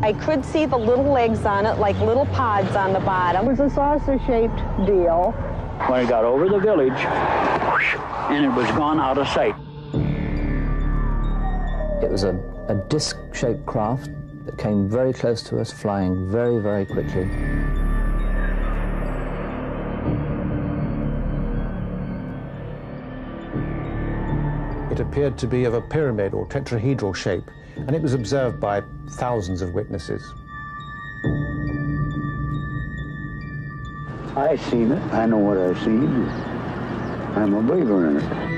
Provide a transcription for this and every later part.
I could see the little legs on it, like little pods on the bottom. It was a saucer-shaped deal. When it got over the village, and it was gone out of sight. It was a disc-shaped craft that came very close to us, flying very, very quickly. It appeared to be of a pyramid or tetrahedral shape, and it was observed by thousands of witnesses. I seen it. I know what I've seen. I'm a believer in it.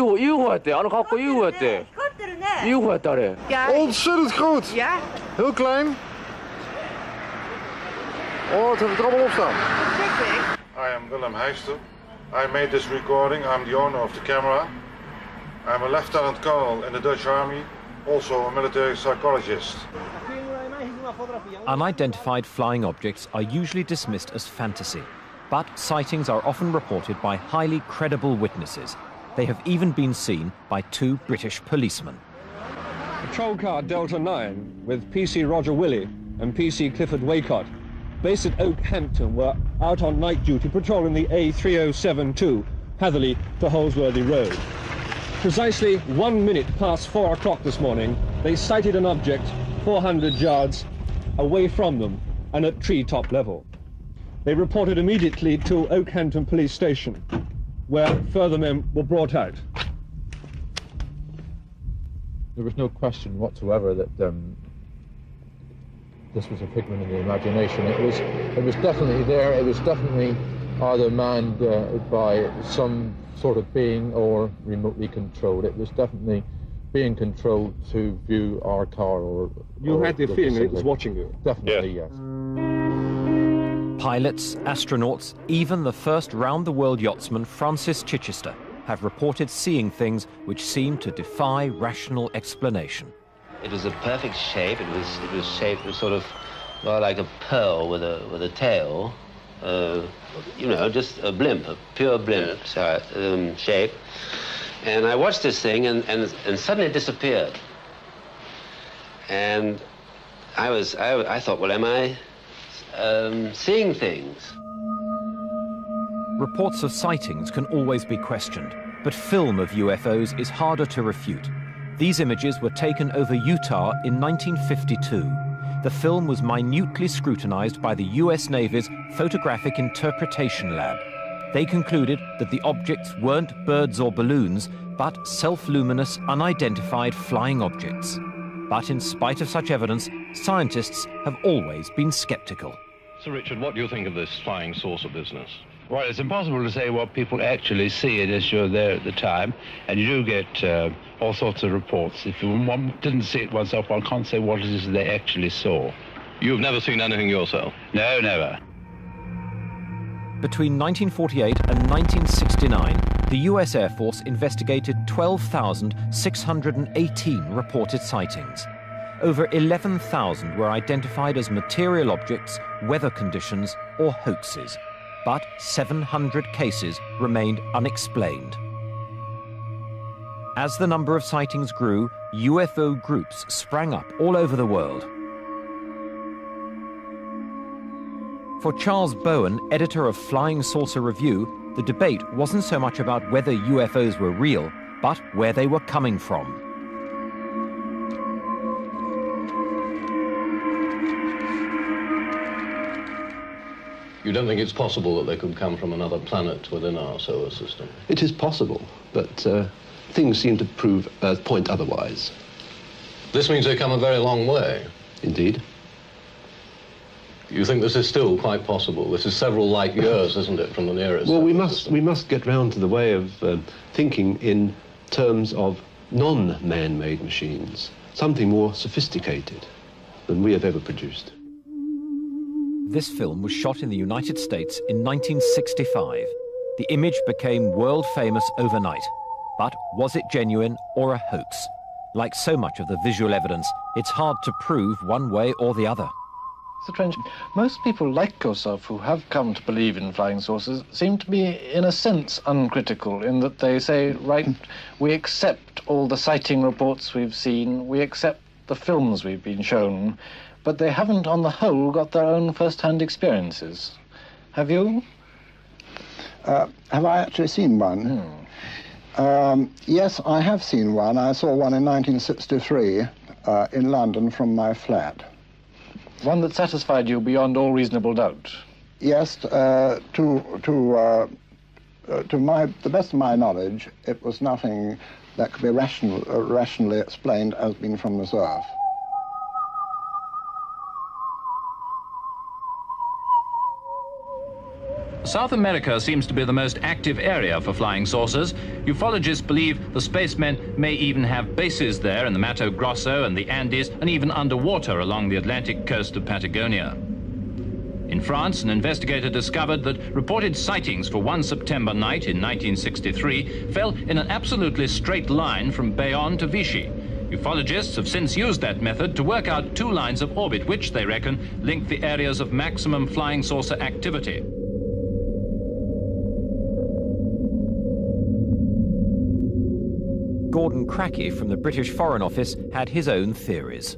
UFO-했대. 안 갖고 UFO-했대. UFO-했다래. Ontzettend groot. Ja? Heel klein. Oh, het heeft er allemaal op staan. I am Willem Heister. I made this recording. I'm the owner of the camera. I'm a lieutenant colonel in the Dutch army, also a military psychologist. Unidentified flying objects are usually dismissed as fantasy, but sightings are often reported by highly credible witnesses. They have even been seen by 2 British policemen. Patrol car Delta 9 with PC Roger Willey and PC Clifford Waycott, based at Oakhampton, were out on night duty patrolling the A3072, Hatherley to Holsworthy Road. Precisely 1 minute past 4 o'clock this morning, they sighted an object 400 yards away from them and at treetop level. They reported immediately to Oakhampton Police Station, where further men were brought out. There was no question whatsoever that this was a figment of the imagination. It was definitely there. It was definitely either manned by some sort of being or remotely controlled. It was definitely being controlled to view our car or... You had the feeling it was watching you? Definitely, yes. Pilots, astronauts, even the first round-the-world yachtsman Francis Chichester have reported seeing things which seem to defy rational explanation. It was a perfect shape. It was shaped sort of well, like a pearl with a tail. You know, just a blimp, a pure blimp shape. And I watched this thing, and suddenly it disappeared. And I thought, well, am I seeing things? Reports of sightings can always be questioned, but film of UFOs is harder to refute. These images were taken over Utah in 1952. The film was minutely scrutinized by the US Navy's Photographic Interpretation Lab. They concluded that the objects weren't birds or balloons, but self-luminous, unidentified flying objects. But in spite of such evidence, scientists have always been skeptical. Sir Richard, what do you think of this flying saucer business? Well, it's impossible to say what people actually see unless you're there at the time, and you do get all sorts of reports. If one didn't see it oneself, one can't say what it is they actually saw. You've never seen anything yourself? No, never. Between 1948 and 1969, the US Air Force investigated 12,618 reported sightings. Over 11,000 were identified as material objects, weather conditions, or hoaxes. But 700 cases remained unexplained. As the number of sightings grew, UFO groups sprang up all over the world. For Charles Bowen, editor of Flying Saucer Review, the debate wasn't so much about whether UFOs were real, but where they were coming from. You don't think it's possible that they could come from another planet within our solar system? It is possible, but things seem to point otherwise. This means they've come a very long way. Indeed. You think this is still quite possible? This is several light years, isn't it, from the nearest? Well, we must get round to the way of thinking in terms of non-man-made machines, something more sophisticated than we have ever produced. This film was shot in the United States in 1965. The image became world famous overnight. But was it genuine or a hoax? Like so much of the visual evidence, it's hard to prove one way or the other. Mr. Trench, most people like yourself who have come to believe in flying saucers seem to be, in a sense, uncritical, in that they say, right, we accept all the sighting reports we've seen, we accept the films we've been shown, but they haven't, on the whole, got their own first-hand experiences. Have you? Have I actually seen one? Yes, I have seen one. I saw one in 1963 in London from my flat. One that satisfied you beyond all reasonable doubt? Yes, to the best of my knowledge, it was nothing that could be rationally explained as being from this earth. South America seems to be the most active area for flying saucers. Ufologists believe the spacemen may even have bases there in the Mato Grosso and the Andes, and even underwater along the Atlantic coast of Patagonia. In France, an investigator discovered that reported sightings for one September night in 1963 fell in an absolutely straight line from Bayonne to Vichy. Ufologists have since used that method to work out two lines of orbit which, they reckon, link the areas of maximum flying saucer activity. Gordon Crackey from the British Foreign Office had his own theories.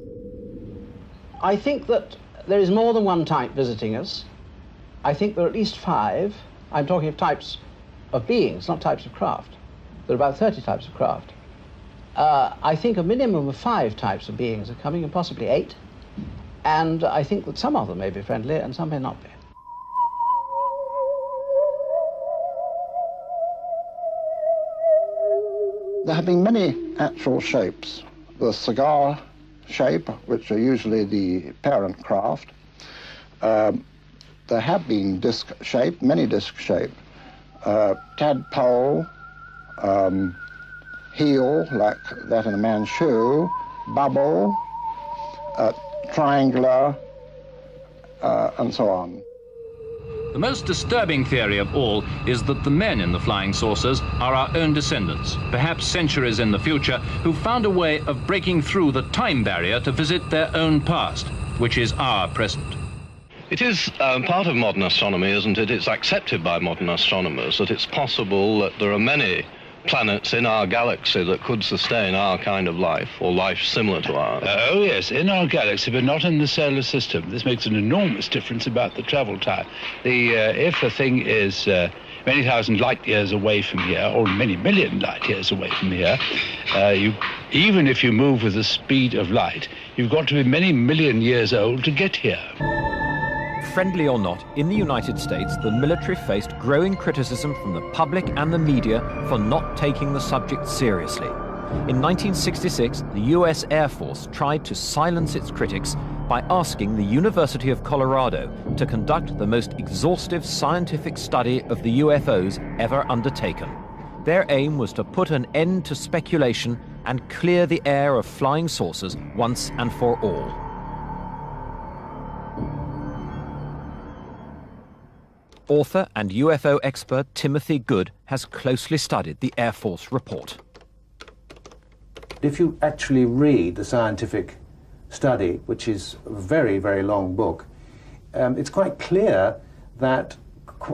I think that there is more than one type visiting us. I think there are at least 5. I'm talking of types of beings, not types of craft. There are about 30 types of craft. I think a minimum of 5 types of beings are coming, and possibly 8. And I think that some of them may be friendly and some may not be. There have been many actual shapes. The cigar shape, which are usually the parent craft. There have been disc shape, many disc shape. Tadpole, heel, like that in a man's shoe, bubble, triangular, and so on. The most disturbing theory of all is that the men in the flying saucers are our own descendants, perhaps centuries in the future, who found a way of breaking through the time barrier to visit their own past, which is our present. It is part of modern astronomy, isn't it? It's accepted by modern astronomers that it's possible that there are many planets in our galaxy that could sustain our kind of life, or life similar to ours. Oh yes, in our galaxy, but not in the solar system. This makes an enormous difference about the travel time. If a thing is many thousand light years away from here, or many million light years away from here, even if you move with the speed of light, you've got to be many million years old to get here. Friendly or not, in the United States, the military faced growing criticism from the public and the media for not taking the subject seriously. In 1966, the US Air Force tried to silence its critics by asking the University of Colorado to conduct the most exhaustive scientific study of the UFOs ever undertaken. Their aim was to put an end to speculation and clear the air of flying saucers once and for all. Author and UFO expert Timothy Good has closely studied the Air Force report. If you actually read the scientific study, which is a very, very long book, it's quite clear that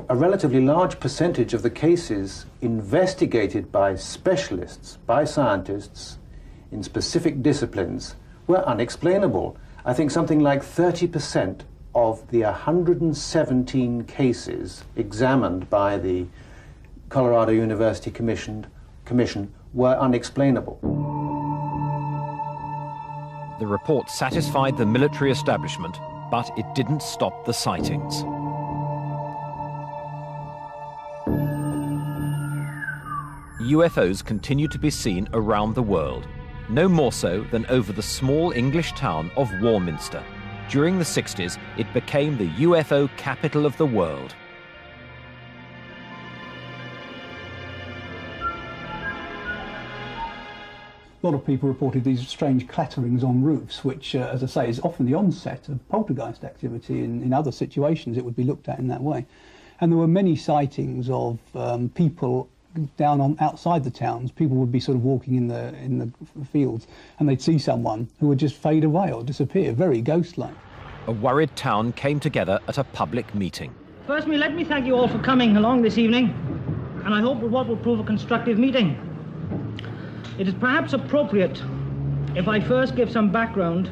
a relatively large percentage of the cases investigated by specialists, by scientists in specific disciplines, were unexplainable. I think something like 30% of the 117 cases examined by the Colorado University Commission were unexplainable. The report satisfied the military establishment, but it didn't stop the sightings. UFOs continue to be seen around the world, no more so than over the small English town of Warminster. During the 60s, it became the UFO capital of the world. A lot of people reported these strange clatterings on roofs, which, as I say, is often the onset of poltergeist activity. In other situations, it would be looked at in that way. And there were many sightings of people down on outside the towns. People would be sort of walking in the fields, and they'd see someone who would just fade away or disappear, very ghost-like. A worried town came together at a public meeting. Firstly, let me thank you all for coming along this evening, and I hope what will prove a constructive meeting. It is perhaps appropriate if I first give some background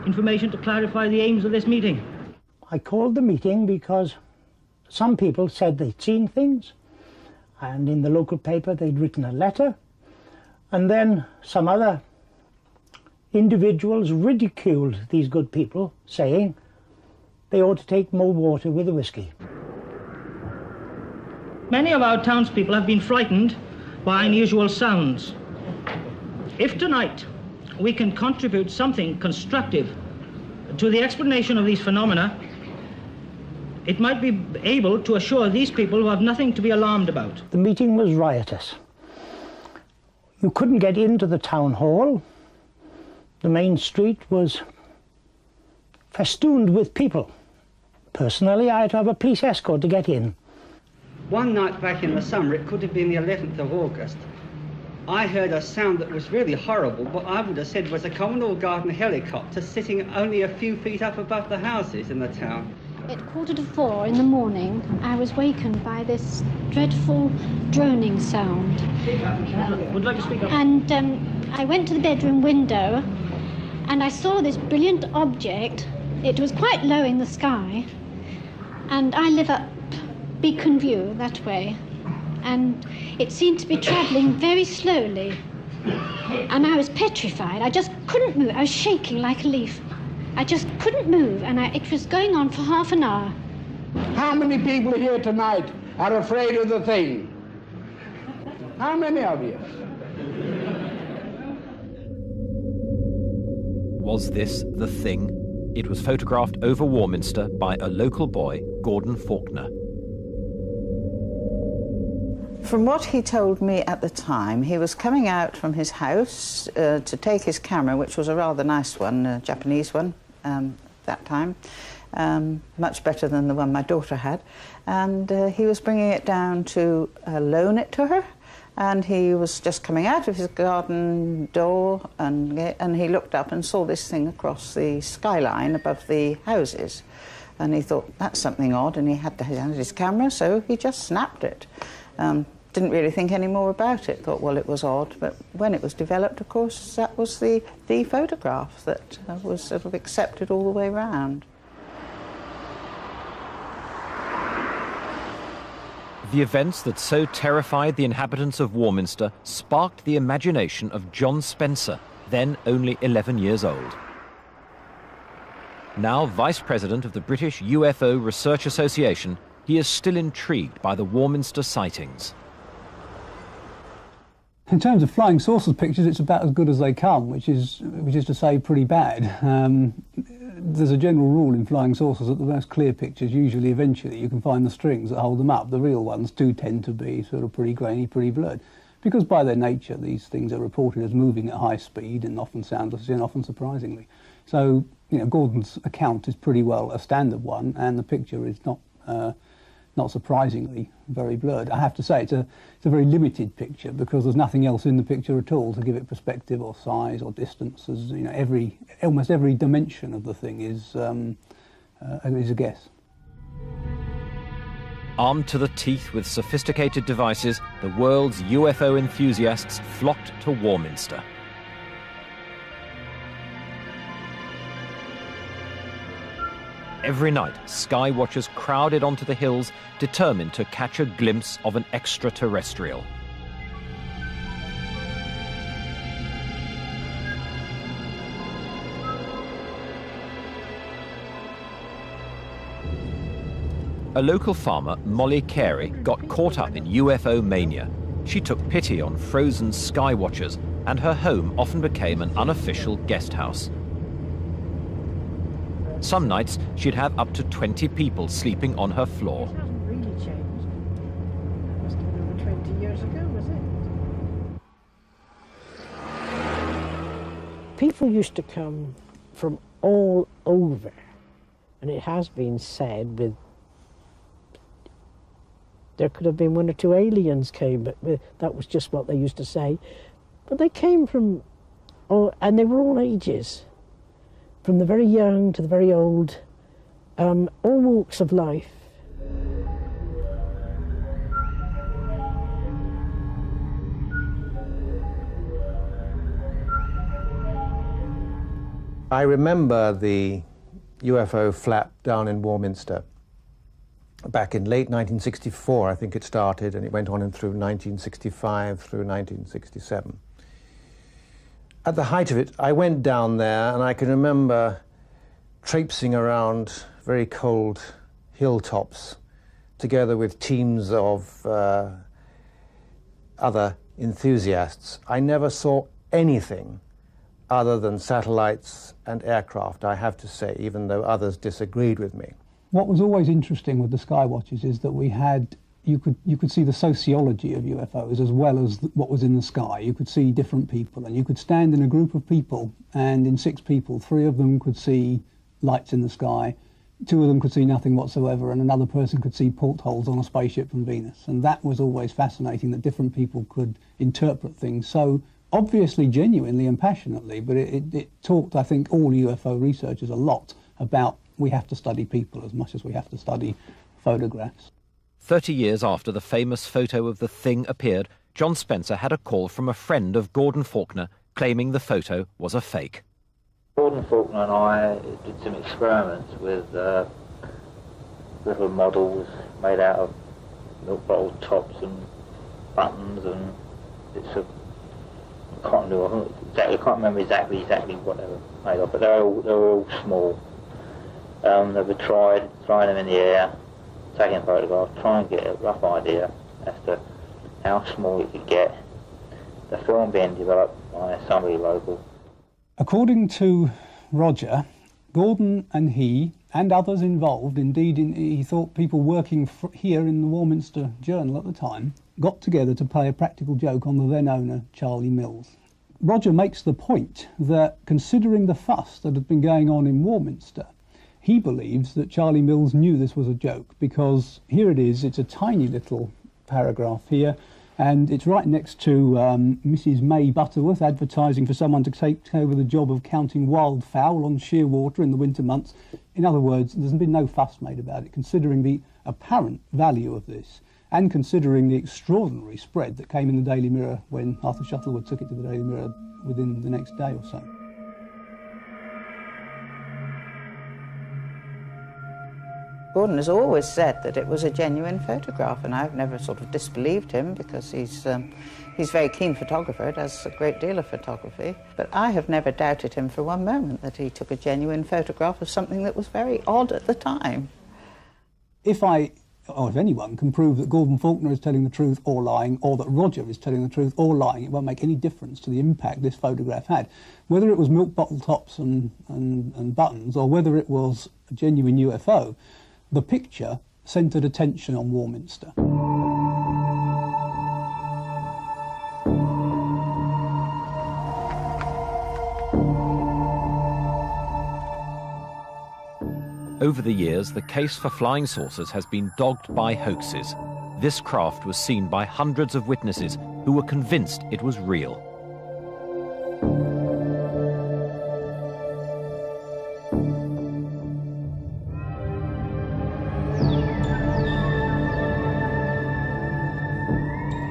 information to clarify the aims of this meeting. I called the meeting because some people said they'd seen things, and in the local paper they'd written a letter, and then some other individuals ridiculed these good people, saying they ought to take more water with the whiskey. Many of our townspeople have been frightened by unusual sounds. If tonight we can contribute something constructive to the explanation of these phenomena, it might be able to assure these people who have nothing to be alarmed about. The meeting was riotous. You couldn't get into the town hall. The main street was festooned with people. Personally, I had to have a police escort to get in. One night back in the summer, it could have been the 11th of August, I heard a sound that was really horrible, but I would have said was a Commonweal Garden helicopter sitting only a few feet up above the houses in the town. At 3:45 in the morning, I was wakened by this dreadful droning sound. Would you like to speak up? And I went to the bedroom window, and I saw this brilliant object. It was quite low in the sky, and I live up Beacon View that way, and it seemed to be travelling very slowly, and I was petrified. I just couldn't move. I was shaking like a leaf. I just couldn't move, and it was going on for half an hour. How many people here tonight are afraid of the thing? How many of you? Was this the thing? It was photographed over Warminster by a local boy, Gordon Faulkner. From what he told me at the time, he was coming out from his house to take his camera, which was a rather nice one, a Japanese one, that time, much better than the one my daughter had, and he was bringing it down to loan it to her, and he was just coming out of his garden door, and he looked up and saw this thing across the skyline above the houses, and he thought, that's something odd, and he had his camera, so he just snapped it. Didn't really think any more about it, thought, well, it was odd, but when it was developed, of course, that was the photograph that was sort of accepted all the way round. The events that so terrified the inhabitants of Warminster sparked the imagination of John Spencer, then only 11 years old. Now Vice President of the British UFO Research Association, he is still intrigued by the Warminster sightings. In terms of flying saucers pictures, it's about as good as they come, which is to say pretty bad. There's a general rule in flying saucers that the most clear pictures, usually eventually, you can find the strings that hold them up. The real ones do tend to be sort of pretty grainy, pretty blurred. Because by their nature, these things are reported as moving at high speed and often soundlessly and often surprisingly. So, you know, Gordon's account is pretty well a standard one, and the picture is not surprisingly very blurred. I have to say it's a very limited picture because there's nothing else in the picture at all to give it perspective or size or distance. As you know, almost every dimension of the thing is a guess. Armed to the teeth with sophisticated devices, the world's UFO enthusiasts flocked to Warminster. Every night, sky watchers crowded onto the hills, determined to catch a glimpse of an extraterrestrial. A local farmer, Molly Carey, got caught up in UFO mania. She took pity on frozen sky watchers, and her home often became an unofficial guest house. Some nights, she'd have up to 20 people sleeping on her floor. It hasn't really changed. That must have been over 20 years ago, was it? people used to come from all over, and it has been said there could have been 1 or 2 aliens came, but that was just what they used to say. But they came from, and they were all ages, from the very young to the very old, all walks of life. I remember the UFO flap down in Warminster back in late 1964, I think it started, and it went on through 1965 through 1967. At the height of it, I went down there, and I can remember traipsing around very cold hilltops together with teams of other enthusiasts. I never saw anything other than satellites and aircraft, I have to say, even though others disagreed with me. What was always interesting with the Skywatchers is that you could see the sociology of UFOs as well as what was in the sky. You could see different people, and you could stand in a group of people, and in 6 people, 3 of them could see lights in the sky, 2 of them could see nothing whatsoever, and another person could see portholes on a spaceship from Venus. And that was always fascinating, that different people could interpret things so obviously genuinely and passionately, but it taught, I think, all UFO researchers a lot about we have to study people as much as we have to study photographs. 30 years after the famous photo of the thing appeared, John Spencer had a call from a friend of Gordon Faulkner claiming the photo was a fake. Gordon Faulkner and I did some experiments with little models made out of milk bottle tops and buttons and bits of, I can't remember exactly what they were made of, but they were all small. They were trying them in the air, taking photographs, trying to get a rough idea as to how small it could get. The film being developed by somebody local. According to Roger, Gordon and he and others involved, indeed he thought people working here in the Warminster Journal at the time, got together to play a practical joke on the then owner, Charlie Mills. Roger makes the point that, considering the fuss that had been going on in Warminster, he believes that Charlie Mills knew this was a joke, because here it is, it's a tiny little paragraph here, and it's right next to Mrs. May Butterworth advertising for someone to take over the job of counting wildfowl on Sheerwater in the winter months. In other words, there's been no fuss made about it, considering the apparent value of this, and considering the extraordinary spread that came in the Daily Mirror when Arthur Shuttleworth took it to the Daily Mirror within the next day or so. Gordon has always said that it was a genuine photograph, and I've never sort of disbelieved him, because he's a very keen photographer, does a great deal of photography. But I have never doubted him for one moment that he took a genuine photograph of something that was very odd at the time. If anyone can prove that Gordon Faulkner is telling the truth or lying, or that Roger is telling the truth or lying, it won't make any difference to the impact this photograph had. Whether it was milk bottle tops and buttons, or whether it was a genuine UFO, the picture centred attention on Warminster. Over the years, the case for flying saucers has been dogged by hoaxes. This craft was seen by hundreds of witnesses who were convinced it was real.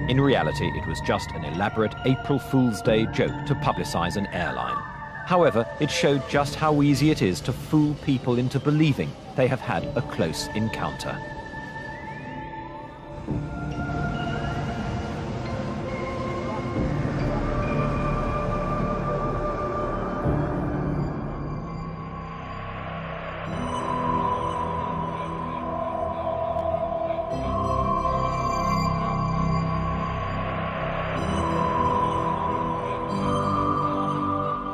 In reality, it was just an elaborate April Fool's Day joke to publicise an airline. However, it showed just how easy it is to fool people into believing they have had a close encounter.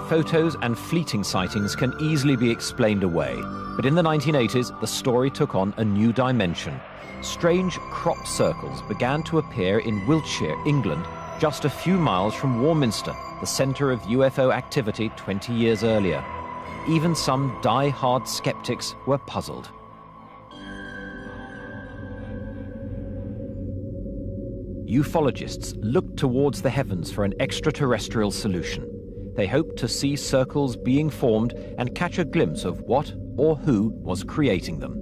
Photos and fleeting sightings can easily be explained away, but in the 1980s, the story took on a new dimension. Strange crop circles began to appear in Wiltshire, England, just a few miles from Warminster, the centre of UFO activity 20 years earlier. Even some die-hard skeptics were puzzled. Ufologists looked towards the heavens for an extraterrestrial solution. They hoped to see circles being formed and catch a glimpse of what or who was creating them.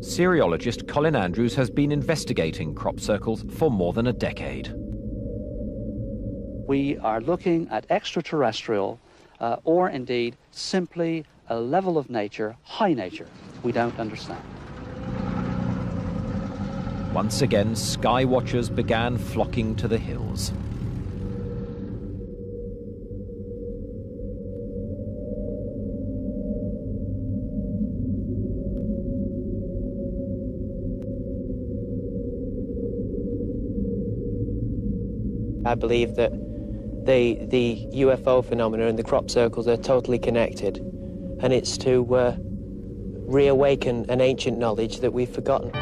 Seriologist Colin Andrews has been investigating crop circles for more than a decade. We are looking at extraterrestrial or indeed simply a level of nature, high nature, we don't understand. Once again, sky watchers began flocking to the hills. I believe that the UFO phenomena and the crop circles are totally connected, and it's to reawaken an ancient knowledge that we've forgotten.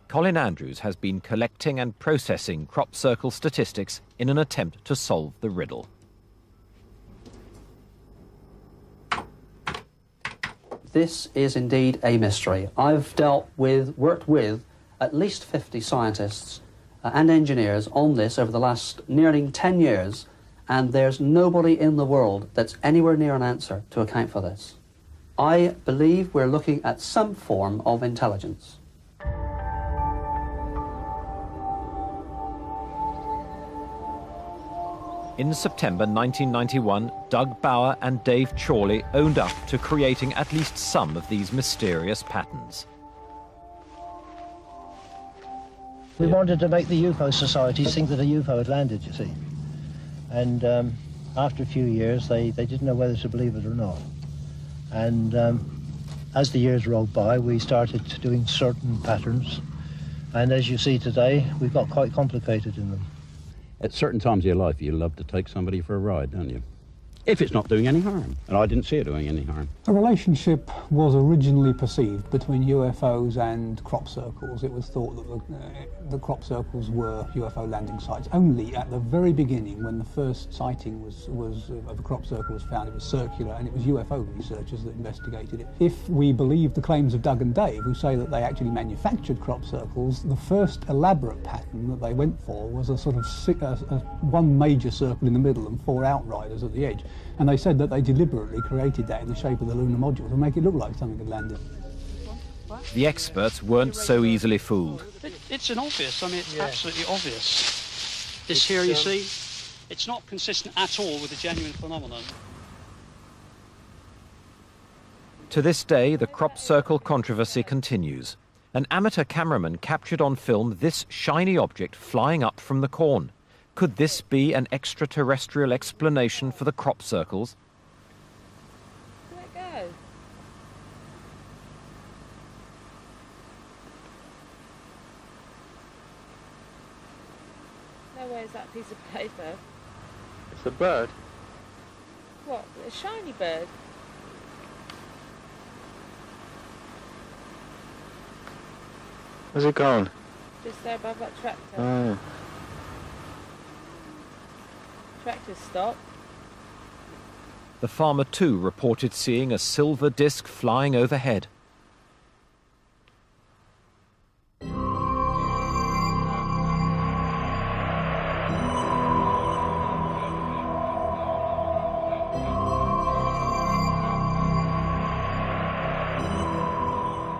Colin Andrews has been collecting and processing crop circle statistics in an attempt to solve the riddle. This is indeed a mystery. I've worked with at least 50 scientists and engineers on this over the last nearly 10 years, and there's nobody in the world that's anywhere near an answer to account for this. I believe we're looking at some form of intelligence. In September 1991, Doug Bauer and Dave Chorley owned up to creating at least some of these mysterious patterns. We wanted to make the UFO societies think that a UFO had landed, you see. And after a few years, they didn't know whether to believe it or not. And as the years rolled by, we started doing certain patterns. And as you see today, we've got quite complicated in them. At certain times of your life, you love to take somebody for a ride, don't you? If it's not doing any harm. And I didn't see it doing any harm. A relationship was originally perceived between UFOs and crop circles. It was thought that the crop circles were UFO landing sites. Only at the very beginning, when the first sighting of a crop circle was found, it was circular, and it was UFO researchers that investigated it. If we believe the claims of Doug and Dave, who say that they actually manufactured crop circles, the first elaborate pattern that they went for was a sort of one major circle in the middle and 4 outriders at the edge. And they said that they deliberately created that in the shape of the lunar module to make it look like something had landed. The experts weren't so easily fooled. It's an obvious, I mean, it's absolutely obvious. This here, you see, it's not consistent at all with the genuine phenomenon. To this day, the crop circle controversy continues. An amateur cameraman captured on film this shiny object flying up from the corn. Could this be an extraterrestrial explanation for the crop circles? Let it go. No way is that a piece of paper. It's a bird. What? A shiny bird? Where's it gone? Just there above that tractor. Oh. Tractor's stopped. The farmer too reported seeing a silver disc flying overhead.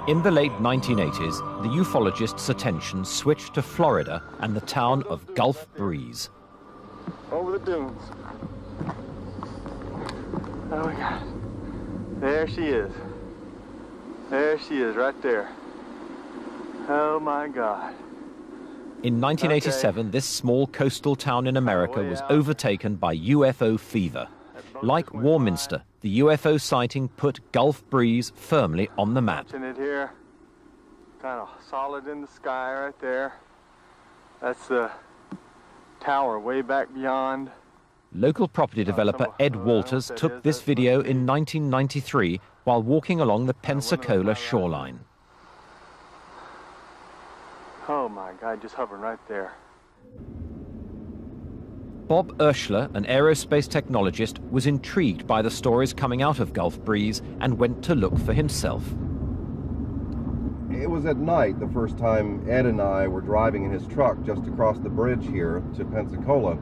In the late 1980s, the ufologists' attention switched to Florida and the town of Gulf Breeze. Over the dunes. Oh my God. There she is. There she is, right there. Oh my God. In 1987, this small coastal town in America was overtaken by UFO fever. Like Warminster, the UFO sighting put Gulf Breeze firmly on the map. Watching it here, kind of solid in the sky right there. That's the tower way back beyond. Local property developer Ed Walters took this video in 1993 while walking along the Pensacola shoreline. Oh my God, just hovering right there. Bob Urschler, an aerospace technologist, was intrigued by the stories coming out of Gulf Breeze and went to look for himself. It was at night the first time Ed and I were driving in his truck just across the bridge here to Pensacola.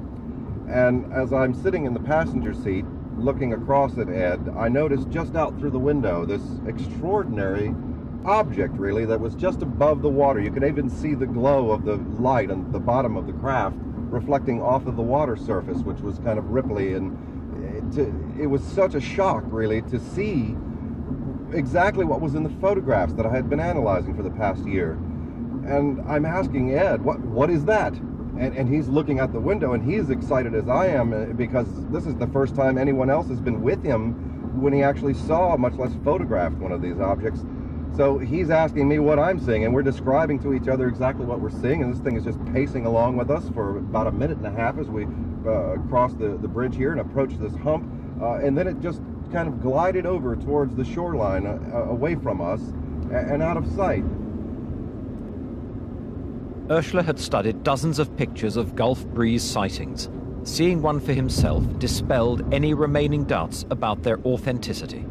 And as I'm sitting in the passenger seat looking across at Ed, I noticed just out through the window this extraordinary object, really, that was just above the water. You could even see the glow of the light on the bottom of the craft reflecting off of the water surface, which was kind of ripply, and it was such a shock, really, to see exactly what was in the photographs that I had been analyzing for the past year. And I'm asking Ed, what is that? And he's looking out the window, and he's excited as I am, because this is the first time anyone else has been with him when he actually saw, much less photographed, one of these objects. So he's asking me what I'm seeing, and we're describing to each other exactly what we're seeing, and this thing is just pacing along with us for about a minute and a half as we cross the bridge here and approach this hump, and then it just kind of glided over towards the shoreline, away from us and out of sight. Urschler had studied dozens of pictures of Gulf Breeze sightings. Seeing one for himself dispelled any remaining doubts about their authenticity.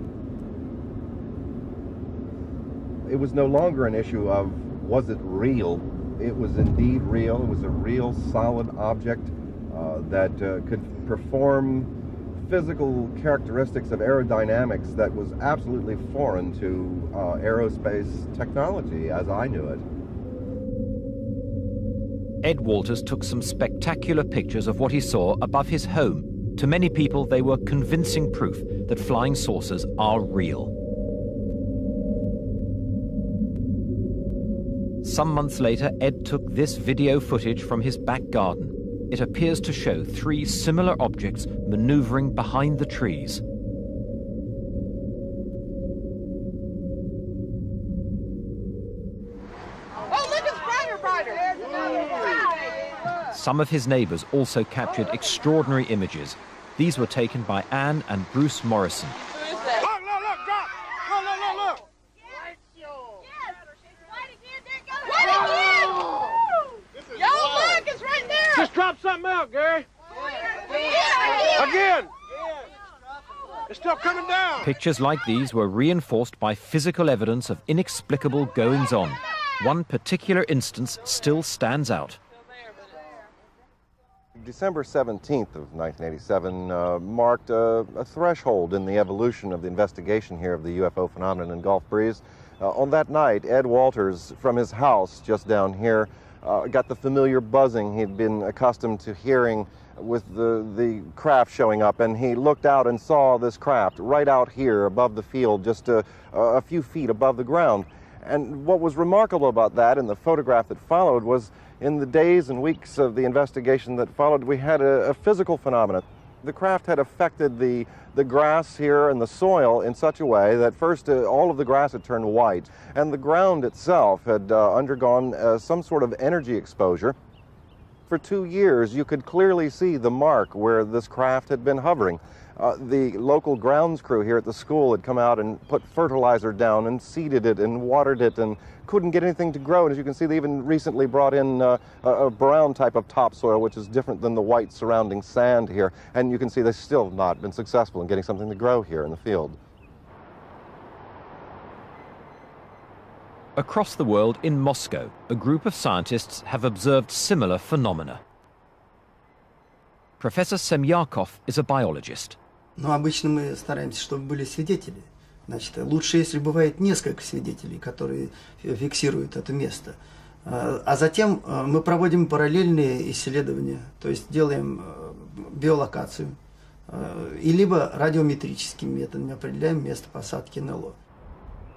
It was no longer an issue of, was it real? It was indeed real. It was a real solid object that could perform physical characteristics of aerodynamics that was absolutely foreign to aerospace technology as I knew it. Ed Walters took some spectacular pictures of what he saw above his home. To many people, they were convincing proof that flying saucers are real. Some months later, Ed took this video footage from his back garden. It appears to show three similar objects maneuvering behind the trees. Some of his neighbors also captured extraordinary images. These were taken by Anne and Bruce Morrison. Just drop something out, Gary. Again. It's still coming down. Pictures like these were reinforced by physical evidence of inexplicable goings-on. One particular instance still stands out. December 17th of 1987 marked a threshold in the evolution of the investigation here of the UFO phenomenon in Gulf Breeze. On that night, Ed Walters, from his house just down here, got the familiar buzzing he'd been accustomed to hearing with the craft showing up, and he looked out and saw this craft right out here above the field, just a few feet above the ground. And what was remarkable about that in the photograph that followed was in the days and weeks of the investigation that followed, we had a physical phenomenon. The craft had affected the grass here and the soil in such a way that first all of the grass had turned white, and the ground itself had undergone some sort of energy exposure. For 2 years, you could clearly see the mark where this craft had been hovering. The local grounds crew here at the school had come out and put fertilizer down and seeded it and watered it and couldn't get anything to grow. And as you can see, they even recently brought in a brown type of topsoil, which is different than the white surrounding sand here. And you can see they've still not been successful in getting something to grow here in the field. Across the world, in Moscow, a group of scientists have observed similar phenomena. Professor Semyakov is a biologist. Но обычно мы стараемся, чтобы были свидетели. Значит, лучше, если бывает несколько свидетелей, которые фиксируют это место. А затем мы проводим параллельные исследования, то есть делаем биолокацию, и либо радиометрическими методами определяем место посадки НЛО.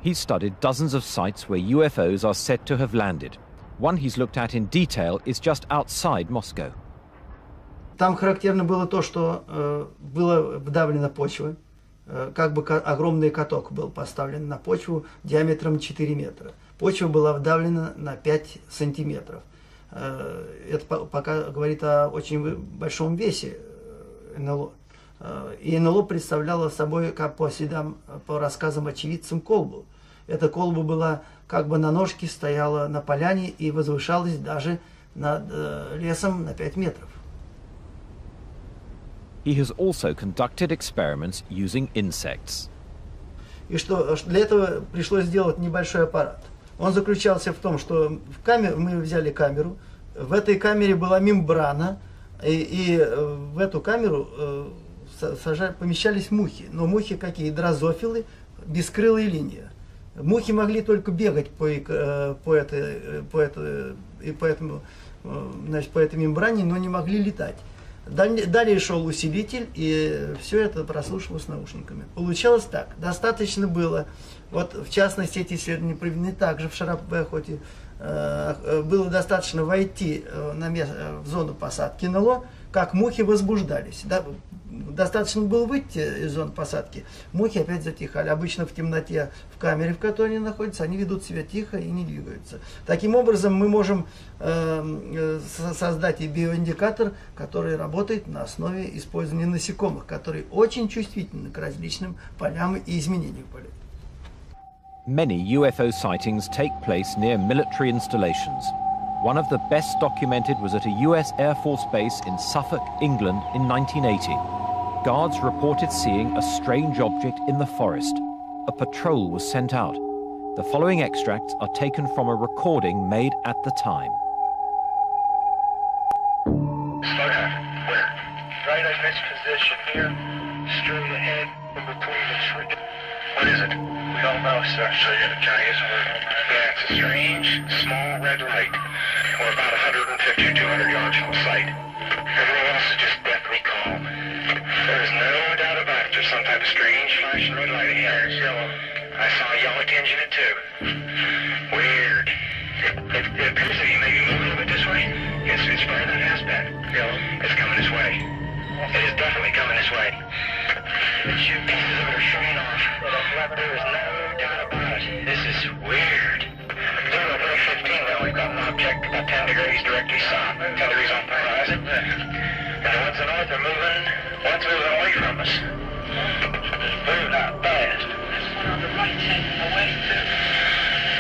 He's studied dozens of sites where UFOs are said to have landed. One he's looked at in detail is just outside Moscow. Там характерно было то, что была вдавлена почва, как бы огромный каток был поставлен на почву диаметром 4 метра. Почва была вдавлена на 5 сантиметров. Это пока говорит о очень большом весе НЛО. И НЛО представляло собой, как по следам, по рассказам очевидцам, колбу. Эта колба была как бы на ножке, стояла на поляне и возвышалась даже над лесом на 5 метров. He has also conducted experiments using insects. И что для этого пришлось сделать небольшой аппарат. Он заключался в том, что в камеру, мы взяли камеру, в этой камере была мембрана, и в эту камеру помещались мухи. Но мухи какие? Дрозофилы, бескрылые линии. Мухи могли только бегать по этой мембране, но не могли летать. Далее шел усилитель, и все это прослушивалось наушниками. Получалось так. Достаточно было, вот в частности эти исследования проведены также в Шарапе-Охоте, было достаточно войти в зону посадки НЛО, как мухи возбуждались. Достаточно было выйти из зоны посадки, мухи опять затихали. Обычно в темноте, в камере, в которой они находятся, они ведут себя тихо и не двигаются. Таким образом, мы можем создать и биоиндикатор, который работает на основе использования насекомых, которые очень чувствительны к различным полям и изменениям полей. Many UFO sightings take place near military installations. One of the best documented was at a US Air Force base in Suffolk, England in 1980. Guards reported seeing a strange object in the forest. A patrol was sent out. The following extracts are taken from a recording made at the time. Slow down. Where? Right in this position here. Straight ahead in between the trees. What is it? We don't know, sir. So you're going to try his word? Yeah, it's a strange, small red light. We're about 150 or 200 yards from site. Everything else is just deathly calm. There's no doubt about it. There's some type of strange flashing red light ahead. It's yellow. I saw a yellow tinge in it too. Weird. It appears that he may be moving a bit this way. It's better than it has been. Yellow. It's coming this way. It is definitely coming this way. The two pieces of it are showing off. There is no doubt about it. This is weird. 0-15 now, we've got an object about 10 degrees directly south, 10 degrees off the horizon. And the ones to the north are moving, one's moving away from us. Moving out fast. This one on the right heading away too.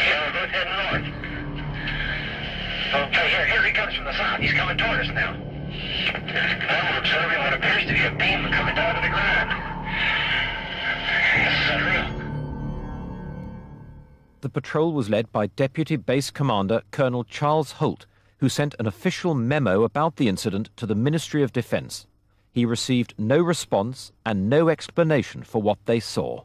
Yeah, we're both heading north. Okay, here he comes from the south. He's coming toward us now. Now we're observing what appears to be a beam coming down to the ground. This is unreal. The patrol was led by Deputy Base Commander Colonel Charles Holt, who sent an official memo about the incident to the Ministry of Defence. He received no response and no explanation for what they saw.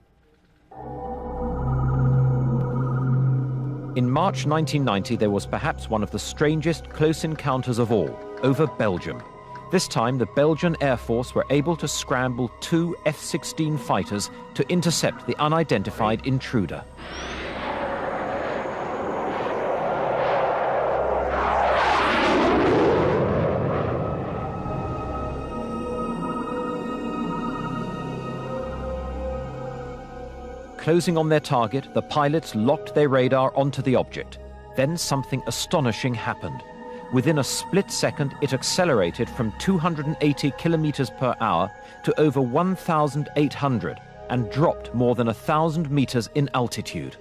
In March 1990, there was perhaps one of the strangest close encounters of all, over Belgium. This time, the Belgian Air Force were able to scramble 2 F-16 fighters to intercept the unidentified intruder. Closing on their target, the pilots locked their radar onto the object. Then something astonishing happened. Within a split second, it accelerated from 280 kilometers per hour to over 1,800 and dropped more than 1,000 meters in altitude.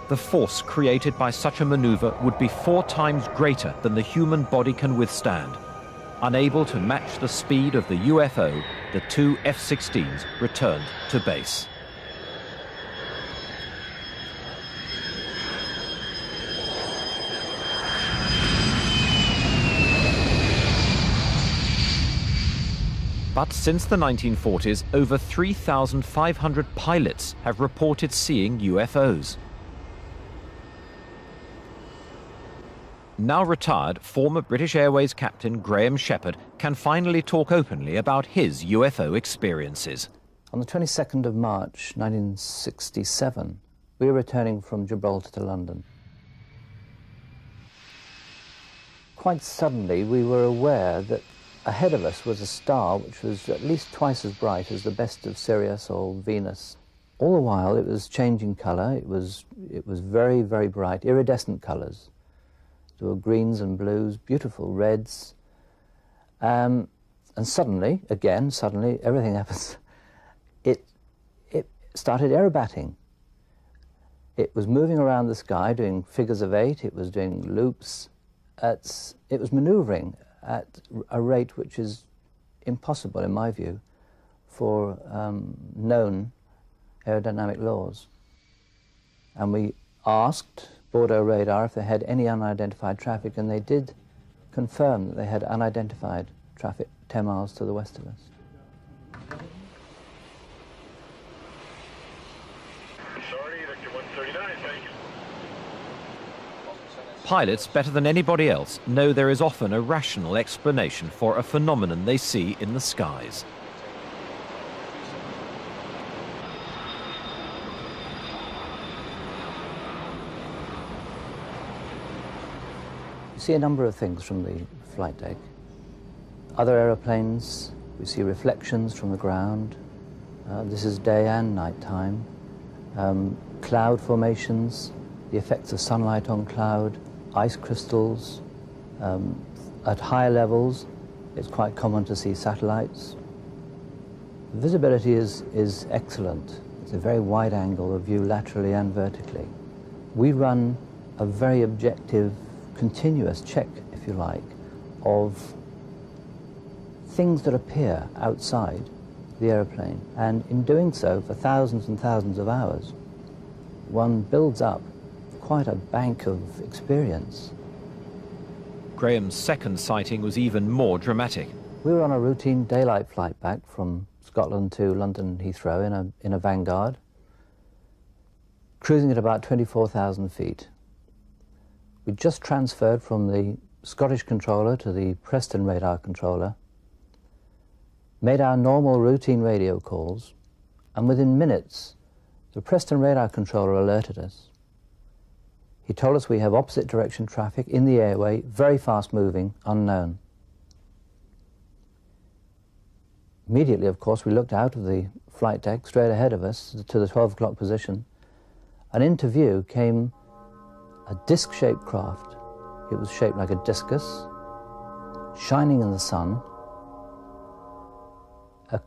The force created by such a maneuver would be 4 times greater than the human body can withstand. Unable to match the speed of the UFO, the 2 F-16s returned to base. But since the 1940s, over 3,500 pilots have reported seeing UFOs. Now retired, former British Airways captain Graham Shepherd can finally talk openly about his UFO experiences. On the 22nd of March 1967, we were returning from Gibraltar to London. Quite suddenly, we were aware that ahead of us was a star which was at least twice as bright as the best of Sirius or Venus. All the while it was changing colour. It was very, very bright, iridescent colours. There were greens and blues, beautiful reds. And suddenly, everything happens. It started aerobating. It was moving around the sky, doing figures of 8. It was doing loops. It was manoeuvring at a rate which is impossible, in my view, for known aerodynamic laws. And we asked Bordeaux Radar if they had any unidentified traffic, and they did confirm that they had unidentified traffic 10 miles to the west of us. Sorry, Victor 139, thanks. Pilots, better than anybody else, know there is often a rational explanation for a phenomenon they see in the skies. You see a number of things from the flight deck. Other aeroplanes, we see reflections from the ground. This is day and night time. Cloud formations, the effects of sunlight on cloud, ice crystals. At higher levels, it's quite common to see satellites. Visibility is excellent. It's a very wide angle of view laterally and vertically. We run a very objective, continuous check, if you like, of things that appear outside the aeroplane. And in doing so for thousands and thousands of hours, one builds up quite a bank of experience. Graham's second sighting was even more dramatic. We were on a routine daylight flight back from Scotland to London Heathrow in a Vanguard, cruising at about 24,000 feet. We just transferred from the Scottish controller to the Preston radar controller, made our normal routine radio calls, and within minutes, the Preston radar controller alerted us. He told us we have opposite direction traffic in the airway, very fast moving, unknown. Immediately, of course, we looked out of the flight deck straight ahead of us to the 12 o'clock position, and into view came a disc-shaped craft. It was shaped like a discus, shining in the sun. A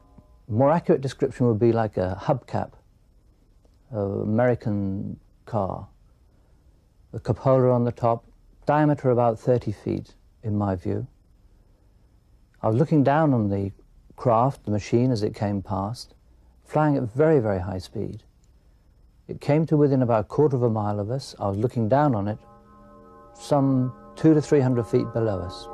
more accurate description would be like a hubcap, an American car. A cupola on the top, diameter about 30 feet, in my view. I was looking down on the craft, the machine, as it came past, flying at very, very high speed. It came to within about a quarter of a mile of us. I was looking down on it, some 200 to 300 feet below us.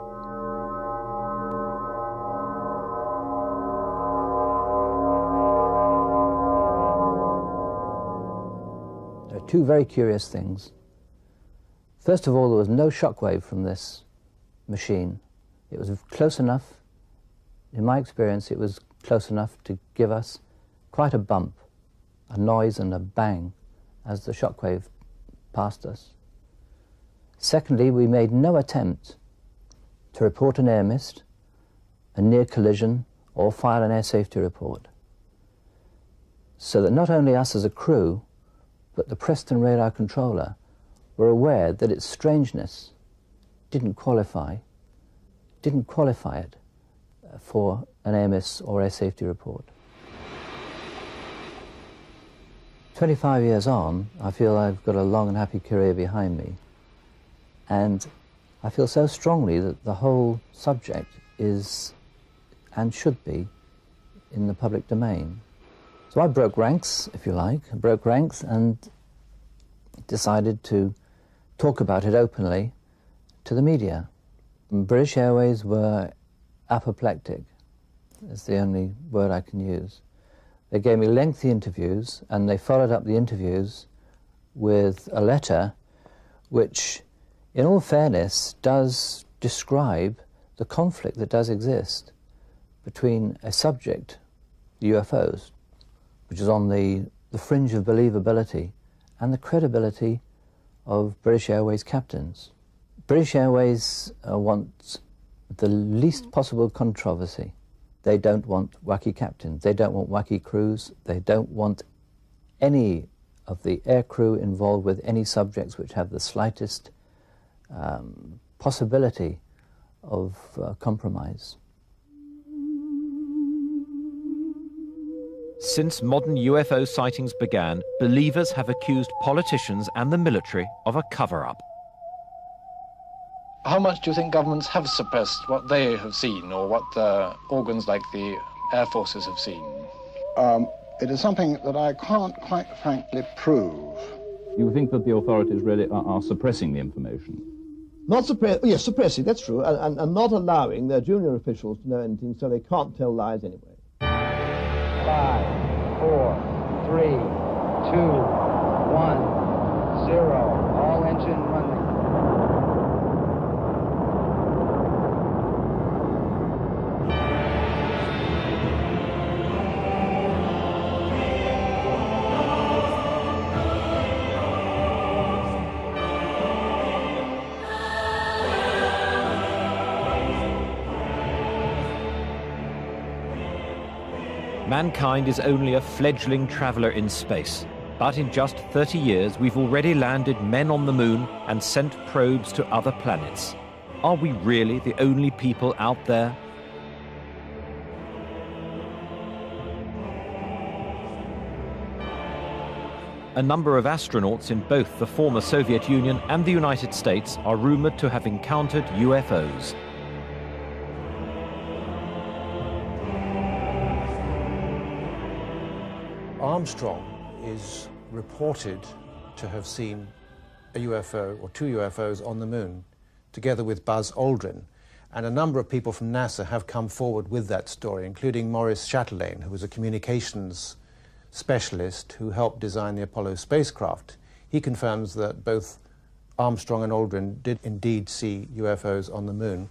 There are two very curious things. First of all, there was no shockwave from this machine. It was close enough, in my experience, it was close enough to give us quite a bump, a noise and a bang as the shockwave passed us. Secondly, we made no attempt to report an air mist, a near collision, or file an air safety report. So that not only us as a crew, but the Preston radar controller were aware that its strangeness didn't qualify it for an air miss or air safety report. 25 years on, I feel I've got a long and happy career behind me, and I feel so strongly that the whole subject is and should be in the public domain. So I broke ranks, if you like, and decided to talk about it openly to the media. British Airways were apoplectic, is the only word I can use. They gave me lengthy interviews, and they followed up the interviews with a letter which, in all fairness, does describe the conflict that does exist between a subject, UFOs, which is on the fringe of believability, and the credibility of British Airways captains. British Airways want the least possible controversy. They don't want wacky captains. They don't want wacky crews. They don't want any of the aircrew involved with any subjects which have the slightest possibility of compromise. Since modern UFO sightings began, believers have accused politicians and the military of a cover-up. How much do you think governments have suppressed what they have seen, or what organs like the air forces have seen? It is something that I can't quite frankly prove. You think that the authorities really are suppressing the information? Not yes, suppressing, that's true, and not allowing their junior officials to know anything, so they can't tell lies anyway. 5, 4, 3, 2, 1, 0. All engine running. Mankind is only a fledgling traveller in space, but in just 30 years we've already landed men on the moon and sent probes to other planets. Are we really the only people out there? A number of astronauts in both the former Soviet Union and the United States are rumoured to have encountered UFOs. Armstrong is reported to have seen a UFO, or 2 UFOs, on the moon, together with Buzz Aldrin. And a number of people from NASA have come forward with that story, including Maurice Chatelain, who was a communications specialist who helped design the Apollo spacecraft. He confirms that both Armstrong and Aldrin did indeed see UFOs on the moon.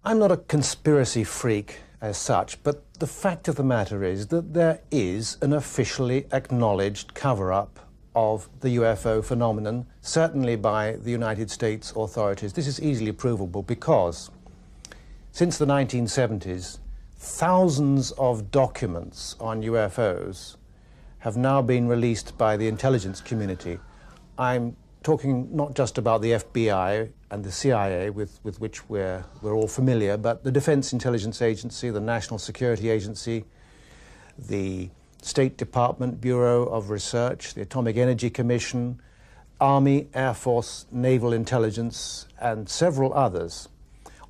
I'm not a conspiracy freak as such, but the fact of the matter is that there is an officially acknowledged cover-up of the UFO phenomenon, certainly by the United States authorities. This is easily provable because since the 1970s, thousands of documents on UFOs have now been released by the intelligence community. I'm talking not just about the FBI and the CIA, with which we're all familiar, but the Defense Intelligence Agency, the National Security Agency, the State Department Bureau of Research, the Atomic Energy Commission, Army, Air Force, Naval Intelligence, and several others,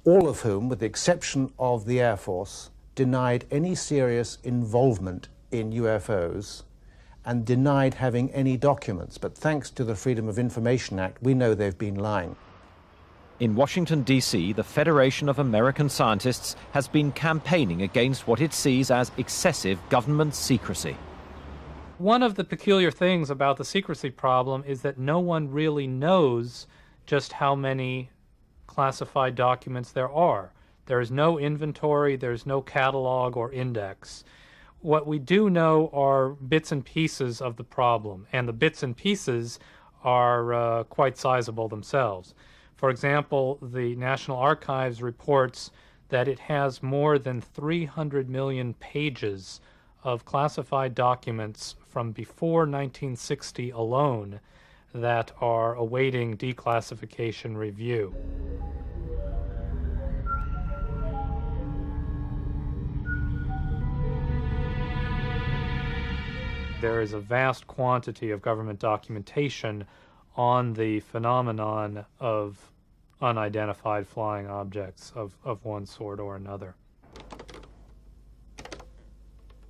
all of whom, with the exception of the Air Force, denied any serious involvement in UFOs and denied having any documents. But thanks to the Freedom of Information Act, we know they've been lying. In Washington, D.C., the Federation of American Scientists has been campaigning against what it sees as excessive government secrecy. One of the peculiar things about the secrecy problem is that no one really knows just how many classified documents there are. There is no inventory, there's no catalog or index. What we do know are bits and pieces of the problem, and the bits and pieces are quite sizable themselves. For example, the National Archives reports that it has more than 300 million pages of classified documents from before 1960 alone that are awaiting declassification review. There is a vast quantity of government documentation on the phenomenon of unidentified flying objects of one sort or another.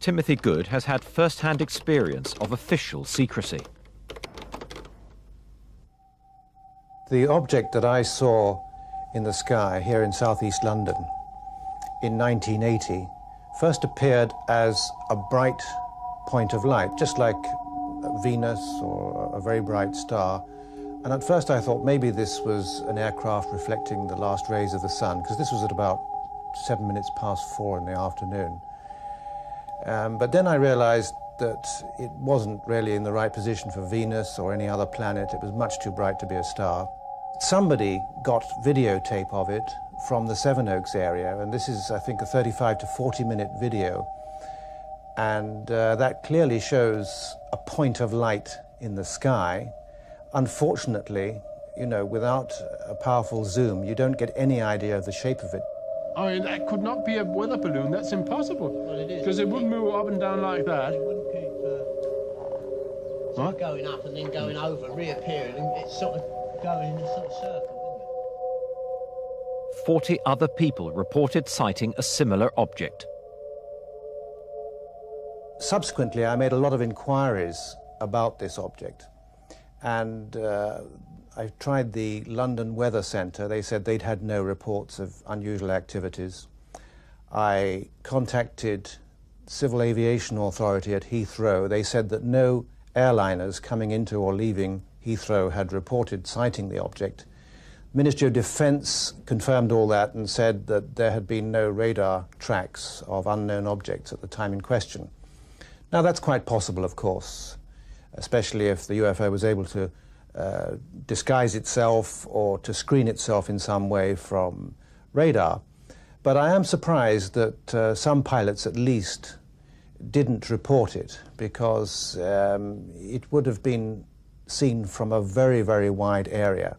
Timothy Good has had first-hand experience of official secrecy. The object that I saw in the sky here in southeast London in 1980 first appeared as a bright point of light, just like Venus or a very bright star. And at first I thought maybe this was an aircraft reflecting the last rays of the sun, because this was at about 4 in the afternoon. But then I realized that it wasn't really in the right position for Venus or any other planet. It was much too bright to be a star. Somebody got videotape of it from the Sevenoaks area, and this is, I think, a 35 to 40 minute video. and that clearly shows a point of light in the sky. Unfortunately, you know, without a powerful zoom, you don't get any idea of the shape of it. I mean, that could not be a weather balloon. That's impossible. Well, it is. Because it wouldn't move up and down like that. It wouldn't keep going up and then going over, reappearing, and it's sort of going in a sort of circle, wouldn't it? 40 other people reported sighting a similar object. Subsequently, I made a lot of inquiries about this object, and I tried the London Weather Centre. They said they'd had no reports of unusual activities. I contacted Civil Aviation Authority at Heathrow. They said that no airliners coming into or leaving Heathrow had reported sighting the object. Ministry of Defence confirmed all that and said that there had been no radar tracks of unknown objects at the time in question. Now, that's quite possible, of course, especially if the UFO was able to disguise itself or to screen itself in some way from radar. But I am surprised that some pilots, at least, didn't report it, because it would have been seen from a very, very wide area.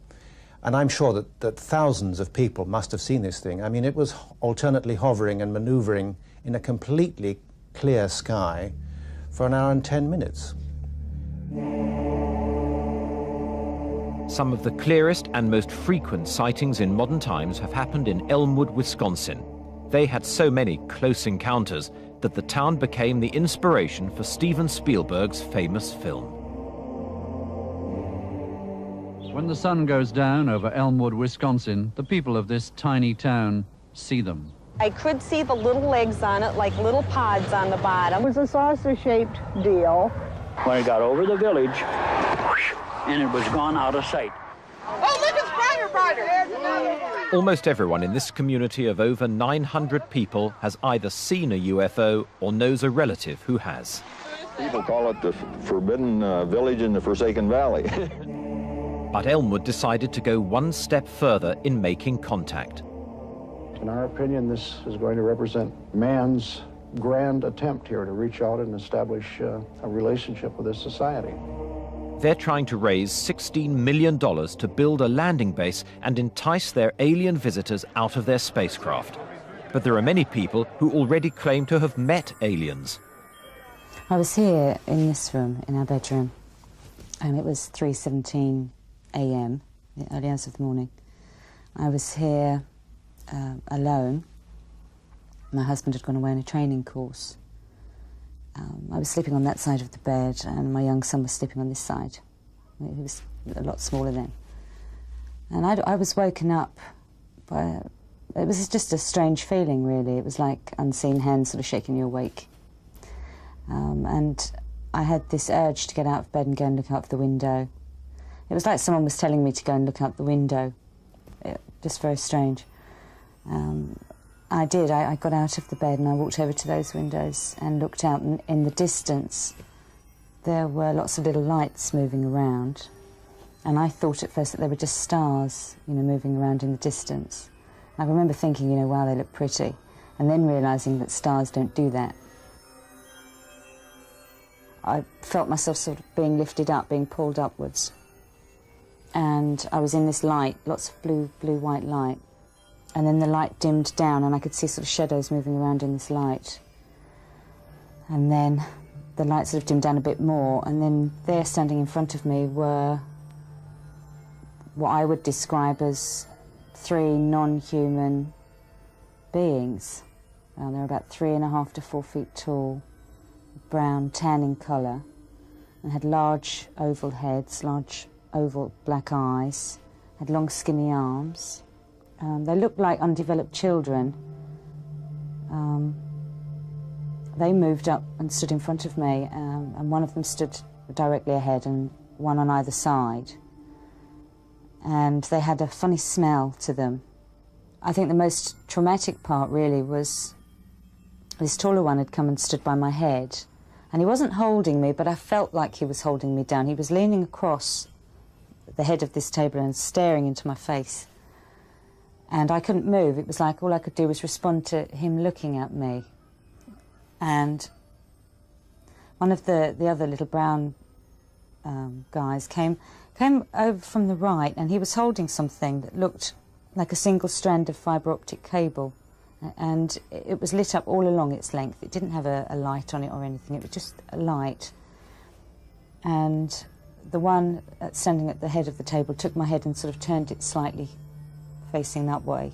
And I'm sure that thousands of people must have seen this thing. I mean, it was alternately hovering and maneuvering in a completely clear sky for an hour and 10 minutes. Some of the clearest and most frequent sightings in modern times have happened in Elmwood, Wisconsin. They had so many close encounters that the town became the inspiration for Steven Spielberg's famous film. When the sun goes down over Elmwood, Wisconsin, the people of this tiny town see them. I could see the little legs on it, like little pods on the bottom. It was a saucer-shaped deal. When it got over the village, and it was gone out of sight. Oh, look, it's brighter, brighter. There's another one. Almost everyone in this community of over 900 people has either seen a UFO or knows a relative who has. People call it the Forbidden Village in the Forsaken Valley. But Elmwood decided to go one step further in making contact. In our opinion, this is going to represent man's grand attempt here to reach out and establish a relationship with this society. They're trying to raise $16 million to build a landing base and entice their alien visitors out of their spacecraft. But there are many people who already claim to have met aliens. I was here in this room, in our bedroom, and it was 3:17 a.m., the early hours of the morning. I was here alone. My husband had gone away on a training course. I was sleeping on that side of the bed, and my young son was sleeping on this side. He was a lot smaller then. And I was woken up by... It was just a strange feeling, really. It was like unseen hands sort of shaking you awake. And I had this urge to get out of bed and go and look out the window. It was like someone was telling me to go and look out the window. Just very strange. I did. I got out of the bed and I walked over to those windows and looked out, and in the distance there were lots of little lights moving around, and I thought at first that they were just stars, you know, moving around in the distance. I remember thinking, you know, wow, they look pretty, and then realising that stars don't do that. I felt myself sort of being lifted up, being pulled upwards, and I was in this light, lots of blue-white light. And then the light dimmed down and I could see sort of shadows moving around in this light. And then the light sort of dimmed down a bit more, and then there standing in front of me were what I would describe as 3 non-human beings. They're about 3.5 to 4 feet tall, brown, tan in colour, and had large oval heads, large oval black eyes, had long skinny arms. They looked like undeveloped children. They moved up and stood in front of me, and one of them stood directly ahead and one on either side. And they had a funny smell to them. I think the most traumatic part really was this taller one had come and stood by my head, and he wasn't holding me, but I felt like he was holding me down. He was leaning across the head of this table and staring into my face. And I couldn't move. It was like all I could do was respond to him looking at me. And one of the other little brown guys came over from the right, and he was holding something that looked like a single strand of fibre optic cable, and it was lit up all along its length. It didn't have a light on it or anything, it was just a light. And the one standing at the head of the table took my head and sort of turned it slightly facing that way.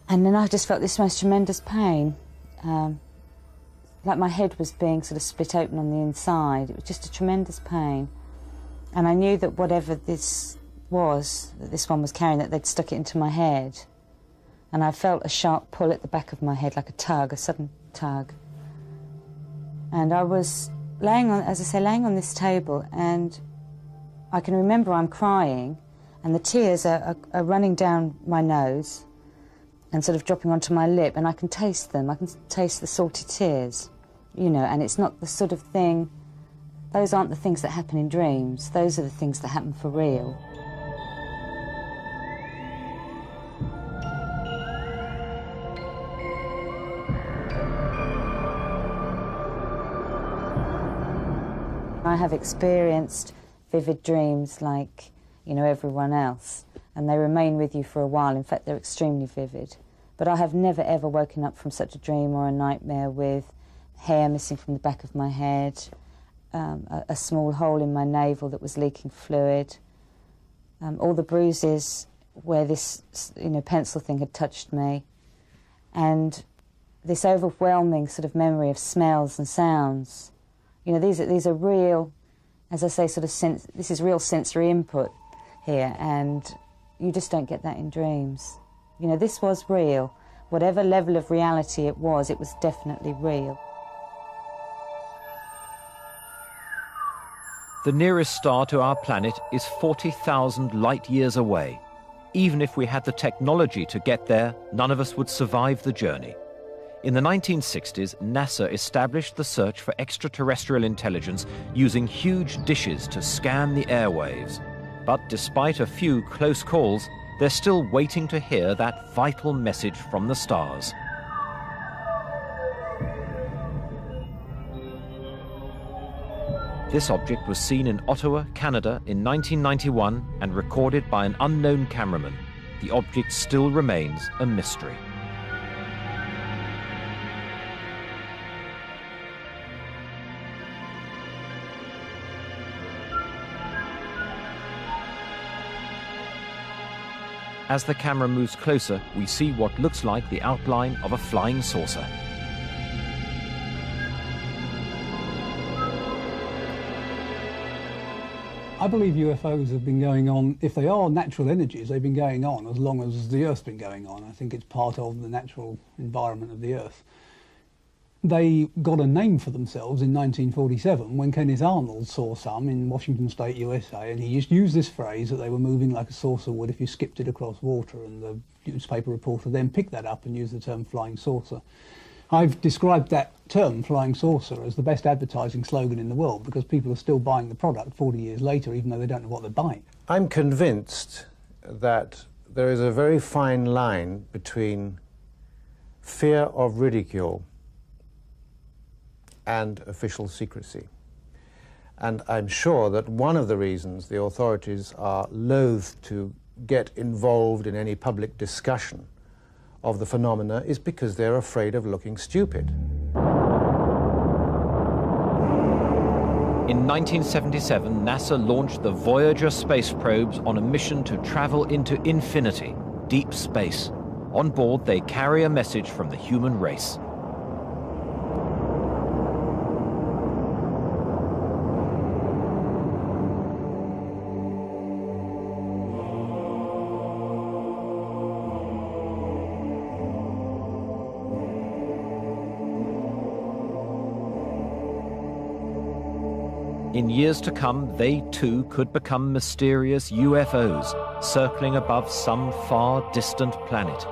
And then I just felt this most tremendous pain, like my head was being sort of split open on the inside. It was just a tremendous pain. And I knew that whatever this was, that this one was carrying, that they'd stuck it into my head. And I felt a sharp pull at the back of my head, like a tug, a sudden tug. And I was laying on, as I say, laying on this table, and I can remember I'm crying, and the tears are running down my nose and sort of dropping onto my lip, and I can taste them. I can taste the salty tears, you know, and it's not the sort of thing, those aren't the things that happen in dreams. Those are the things that happen for real. I have experienced vivid dreams like, you know, everyone else, and they remain with you for a while. In fact, they're extremely vivid. But I have never ever woken up from such a dream or a nightmare with hair missing from the back of my head, a small hole in my navel that was leaking fluid, all the bruises where this, you know, pencil thing had touched me, and this overwhelming sort of memory of smells and sounds. You know, these are real, as I say, sort of this is real sensory input here, and you just don't get that in dreams. You know, this was real. Whatever level of reality it was definitely real. The nearest star to our planet is 40,000 light years away. Even if we had the technology to get there, none of us would survive the journey. In the 1960s, NASA established the search for extraterrestrial intelligence using huge dishes to scan the airwaves. But despite a few close calls, they're still waiting to hear that vital message from the stars. This object was seen in Ottawa, Canada in 1991 and recorded by an unknown cameraman. The object still remains a mystery. As the camera moves closer, we see what looks like the outline of a flying saucer. I believe UFOs have been going on, if they are natural energies, they've been going on as long as the Earth's been going on. I think it's part of the natural environment of the Earth. They got a name for themselves in 1947 when Kenneth Arnold saw some in Washington State, USA, and he used this phrase that they were moving like a saucer would if you skipped it across water, and the newspaper reporter then picked that up and used the term flying saucer. I've described that term, flying saucer, as the best advertising slogan in the world because people are still buying the product 40 years later even though they don't know what they're buying. I'm convinced that there is a very fine line between fear of ridicule and official secrecy. And I'm sure that one of the reasons the authorities are loath to get involved in any public discussion of the phenomena is because they're afraid of looking stupid. In 1977, NASA launched the Voyager space probes on a mission to travel into infinity, deep space. On board, they carry a message from the human race. In years to come, they too could become mysterious UFOs, circling above some far distant planet.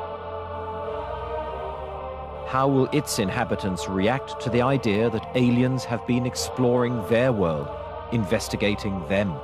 How will its inhabitants react to the idea that aliens have been exploring their world, investigating them?